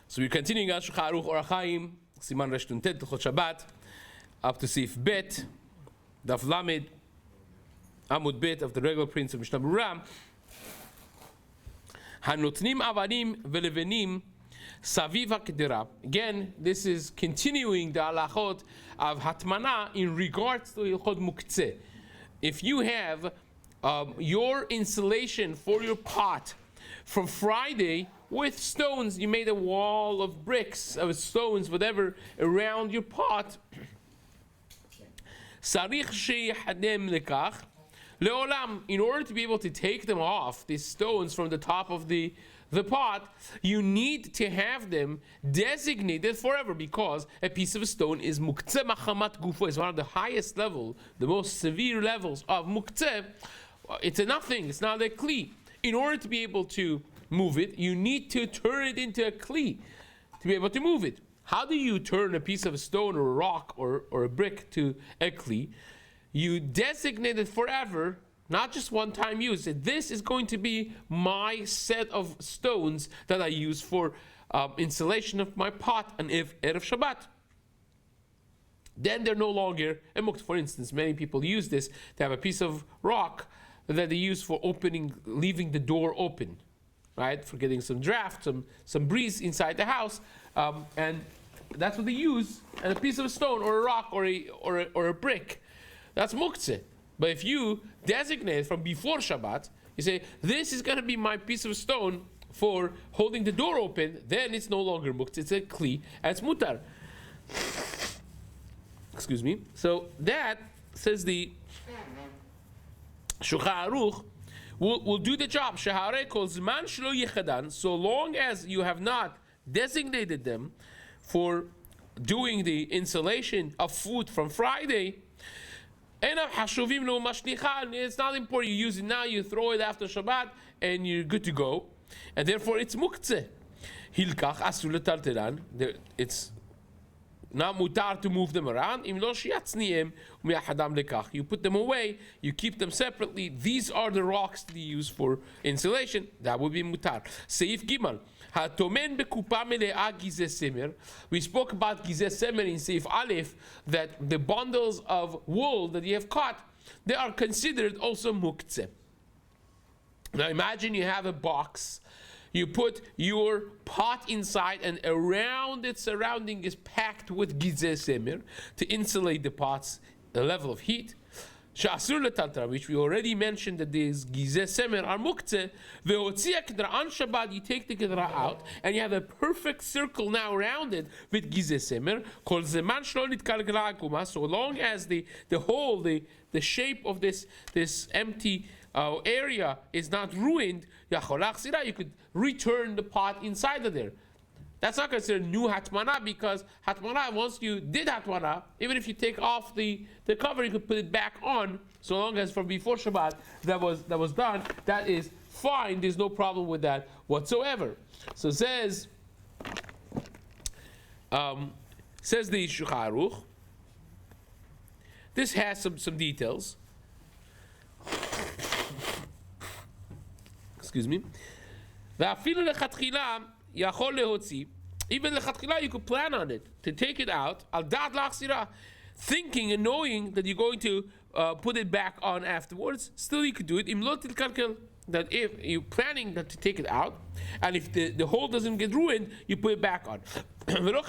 So we're continuing on Shulchan Aruch Orach Chaim, Siman Resh-Tet, Hilchot Shabbat, up to Seif Bet, Daf Lamed, Amud Bet of the regular prints of Mishna Berura. Hanotnim avanim velevenim saviv hakdera. Again, this is continuing the halachot of hatmana in regards to Hilchot Muktzeh. If you have your insulation for your pot from Friday with stones, you made a wall of bricks, of stones, whatever, around your pot. Sarich sheyhadem lekach leolam. In order to be able to take them off, these stones from the top of the pot, you need to have them designated forever, because a piece of stone is muktzeh machamat gufo, is one of the highest level, the most severe levels of muktzeh. It's a nothing, it's not a kli. In order to be able to move it, you need to turn it into a kli to be able to move it. How do you turn a piece of a stone or a rock or a brick to a kli? You designate it forever, not just one time use. This is going to be my set of stones that I use for insulation of my pot and if Erev Shabbat. Then they're no longer a mukt. For instance, many people use this to have a piece of rock that they use for leaving the door open, right? For getting some draft, some breeze inside the house, and that's what they use. And a piece of stone or a rock or a brick, that's muktzeh. But if you designate from before Shabbat, you say, this is going to be my piece of stone for holding the door open, then it's no longer muktzeh, it's a kli, and it's mutar. Excuse me. So that, says the Shulchan Aruch, will do the job. So long as you have not designated them for doing the insulation of food from Friday, it's not important. You use it now, you throw it after Shabbat, and you're good to go. And therefore it's muktzeh. It's not mutar to move them around. You put them away, you keep them separately. These are the rocks that you use for insulation. That would be mutar. Seif Gimal. We spoke about gizeh semer in Seif Aleph, that the bundles of wool that you have cut, they are considered also muktzeh. Now imagine you have a box. You put your pot inside, and around its surrounding is packed with gizeh semer to insulate the pot's level of heat. Which we already mentioned, that these gizeh semer are muktzeh. On Shabbat, you take the kedra out, and you have a perfect circle now around it with gizeh semer. So long as the whole, the shape of this empty area is not ruined, you could return the pot inside of there. That's not considered new hatmana, because hatmana, once you did hatmana, even if you take off the cover, you could put it back on, so long as from before Shabbat that was done. That is fine. There's no problem with that whatsoever. So says the Shulchan Aruch. This has some details. Excuse me. Even lechatchila, you could plan on it to take it out, al dat lachsira, thinking and knowing that you're going to put it back on afterwards. Still, you could do it. That if you're planning to take it out, and if the hole doesn't get ruined, you put it back on. That you're going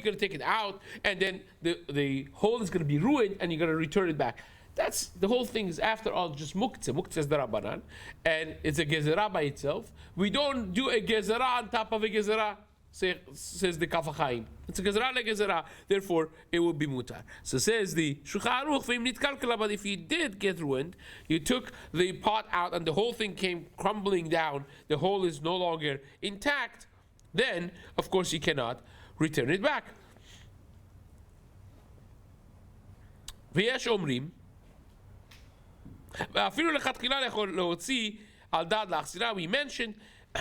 to take it out, and then the hole is going to be ruined, and you're going to return it back. That's the whole thing, is after all just muktzeh. Muktzeh is the Rabbanan, and it's a gezerah by itself. We don't do a gezerah on top of a gezerah, says the Kaf HaChaim. It's a gezerah like gezerah, therefore it will be mutar. So says the Shulchan Aruch, but if you did get ruined, you took the pot out and the whole thing came crumbling down, the hole is no longer intact, then of course you cannot return it back. V'yesh omrim, we mentioned,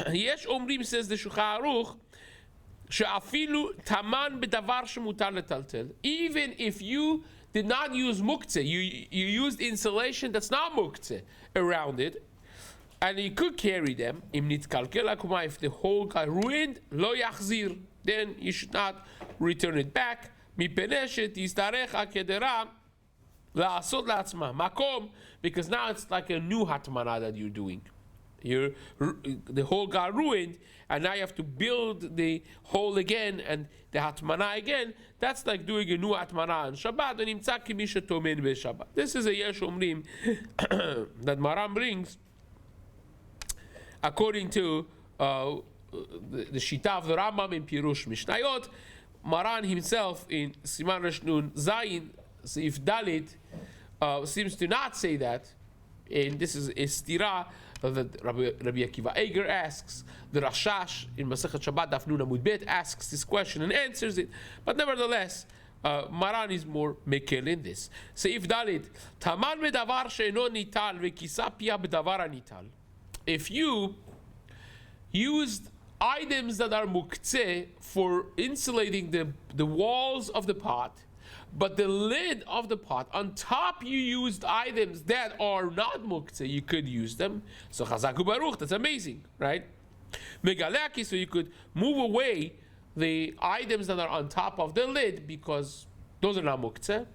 יש אומרים, says the Shulchan Aruch, שאפילו taman בדבר שמותר לטלטל, even if you did not use muktzeh, you used insulation that's not muktzeh around it, And you could carry them. If the hole got ruined, lo yachzir, then you should not return it back. Because now it's like a new hatmana that you're doing. The hole got ruined, and now you have to build the hole again and the hatmana again. That's like doing a new hatmana on Shabbat. This is a yesh omrim that Maran brings according to the Shita of the Rambam in Pirush Mishnayot. Maran himself in Siman Reshnun Zayin Seif Dalit seems to not say that, and this is a stira that Rabbi Akiva Eiger asks. The Rashash in Masechet Shabbat Daf Nun Amud Bet asks this question and answers it. But nevertheless, Maran is more mekel in this. Seif Dalit Taman bedavar she'eno nital ve'kisa pia bedavar anital. If you used items that are muktzeh for insulating the walls of the pot, but the lid of the pot, on top you used items that are not muktzeh, you could use them. So chazaku baruch, that's amazing, right? Megalaki, so you could move away the items that are on top of the lid because those are not muktzeh.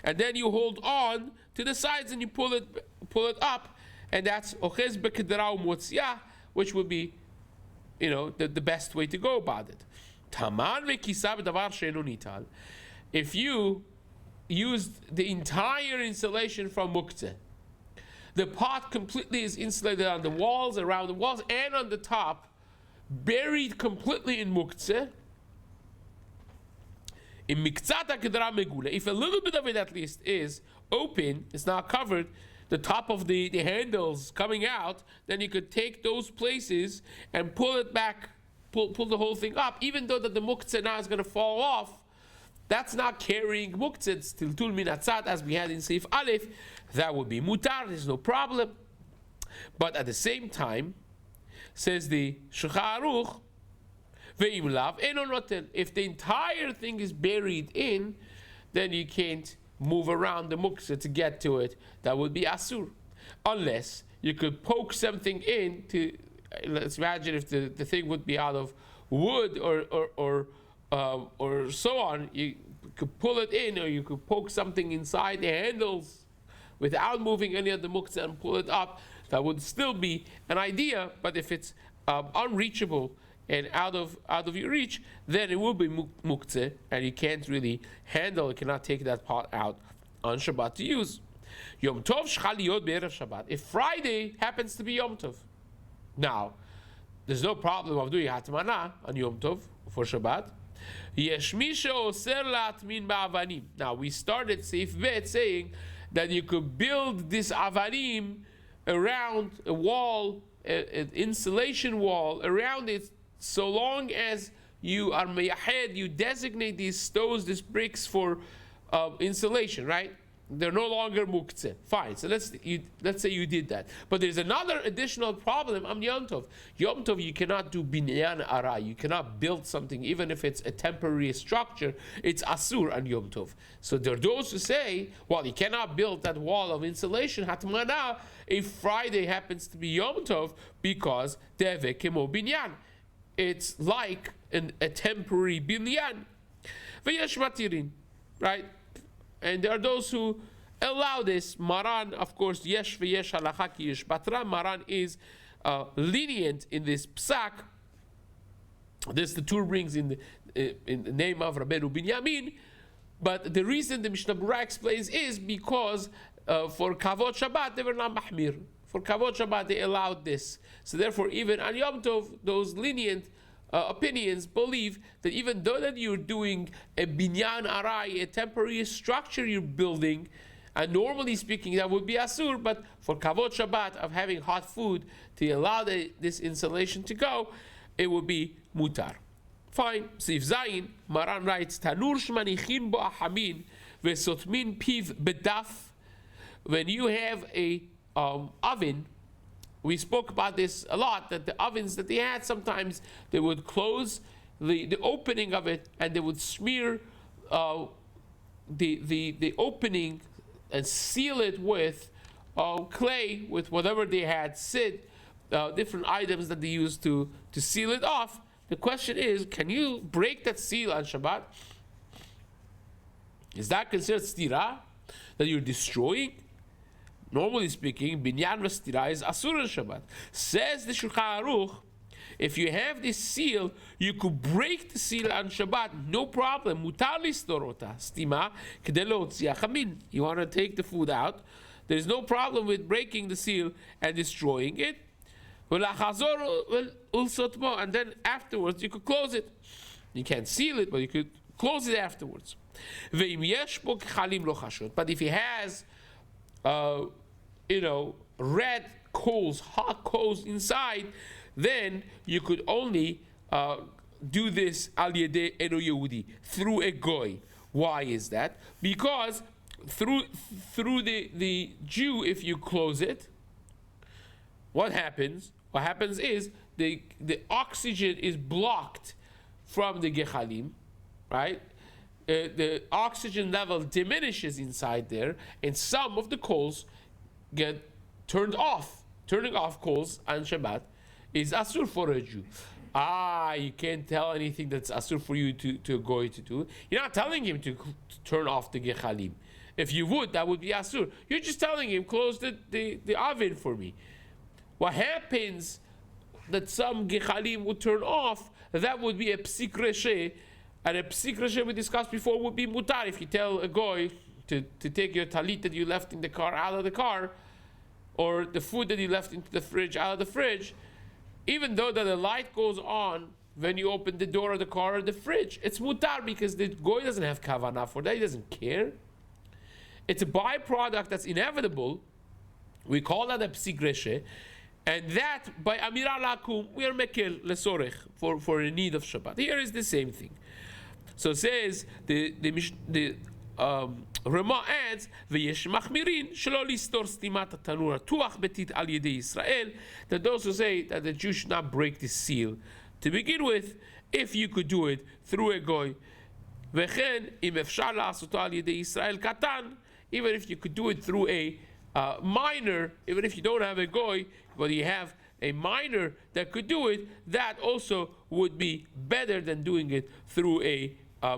And then you hold on to the sides and you pull it up, and that's ochez bekedrau motzia, which would be, the best way to go about it. Taman vekisa b'davar she'eno nital. If you used the entire insulation from muktzeh, the pot completely is insulated on the walls, around the walls, and on the top, buried completely in muktzeh. In miktzata kedra megula, if a little bit of it at least is open, it's not covered, the top of the handles coming out, then you could take those places and pull it back, pull the whole thing up, even though that the muktzeh now is going to fall off. That's not carrying muktzeh, it's tiltul min atzad, as we had in Seif Aleph. That would be mutar, there's no problem. But at the same time, says the Shulchan Aruch, ve'im lav eno notel. If the entire thing is buried in, then you can't move around the muktzeh to get to it. That would be asur. Unless you could poke something in to, let's imagine if the thing would be out of wood or so on, you could pull it in, or you could poke something inside the handles without moving any of the muktzeh and pull it up. That would still be an idea, but if it's unreachable and out of your reach, then it will be muktzeh, and you can't really handle, you cannot take that pot out on Shabbat to use. Yom Tov shchal liyot be'erev Shabbat. If Friday happens to be Yom Tov, now there's no problem of doing hatmana on Yom Tov for Shabbat. Now we started Seif Bet saying that you could build this avanim around a wall, an insulation wall around it, so long as you are meyahed, you designate these stones, these bricks for insulation, right? They're no longer muktzeh. Fine. So let's say you did that. But there's another additional problem on Yom Tov. Yom Tov, you cannot do binyan ara. You cannot build something, even if it's a temporary structure. It's asur on Yom Tov. So there are those who say, well, you cannot build that wall of insulation, hatmana, if Friday happens to be Yom Tov, because teve kemo binyan. It's like a temporary binyan. V'yesh matirin, right? And there are those who allow this. Maran, of course, yesh v'yesh halacha ki yesh batra. Maran is lenient in this psak. This the Tur brings in the name of Rabbeinu Binyamin. But the reason the Mishna Berura explains is because for Kavod Shabbat they were not mahmir. For Kavod Shabbat they allowed this. So therefore, even on Yom Tov, those lenient opinions believe that even though that you're doing a binyan arai, a temporary structure you're building, and normally speaking that would be asur, but for kavod Shabbat of having hot food to allow this insulation to go, it would be mutar. Fine. Seif Zayin, Maran writes, Tanur shmanichin bo ahamin vesotmin piv bedaf. When you have a oven, we spoke about this a lot, that the ovens that they had, sometimes they would close the opening of it and they would smear the opening and seal it with clay, with whatever they had, sid, different items that they use to seal it off. The question is, can you break that seal on Shabbat? Is that considered stira, that you're destroying? Normally speaking, binyan v'stira is asur on Shabbat. Says the Shulchan Aruch, if you have this seal, you could break the seal on Shabbat, no problem. Mutar listorota, stima, kedei lehotzia chamin. You want to take the food out, there's no problem with breaking the seal and destroying it. And then afterwards you could close it. You can't seal it, but you could close it afterwards. But if he has, red coals, hot coals inside, then you could only do this al yedei eno Yehudi, through a goy. Why is that? Because through the Jew, if you close it, what happens? What happens is the oxygen is blocked from the gechalim, right? The oxygen level diminishes inside there, and some of the coals get turned off. Turning off coals on Shabbat is asur for a Jew. You can't tell anything that's asur for you to go to do. You're not telling him to turn off the gechalim. If you would, that would be asur. You're just telling him, close the oven for me. What happens that some gechalim would turn off, that would be a psik reshe. And a psik reshe we discussed before would be mutar. If you tell a goy to take your talit that you left in the car out of the car, or the food that you left into the fridge out of the fridge, even though that the light goes on when you open the door of the car or the fridge, it's mutar because the goy doesn't have kavanah for that. He doesn't care. It's a byproduct that's inevitable. We call that a psik reshe. And that, by Amira Lakum, we are mekel lesorech, for a need of Shabbat. Here is the same thing. So it says, the Rama adds, V'yesh machmirin, shelo listor stimat tanura tuach betit al yedei Yisrael, that those who say that the Jew should not break the seal. To begin with, if you could do it through a goy, v'chen im efshar la'asoto al yedei Yisrael katan, even if you could do it through a minor, even if you don't have a goy, but you have a minor that could do it, that also would be better than doing it through a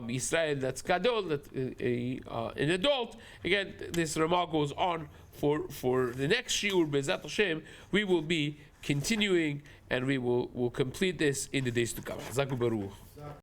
Israel that's gadol, that an adult. Again, this Ramah goes on for the next shiur. Be'ezrat Hashem, we will be continuing, and we will complete this in the days to come. Zaku Baruch.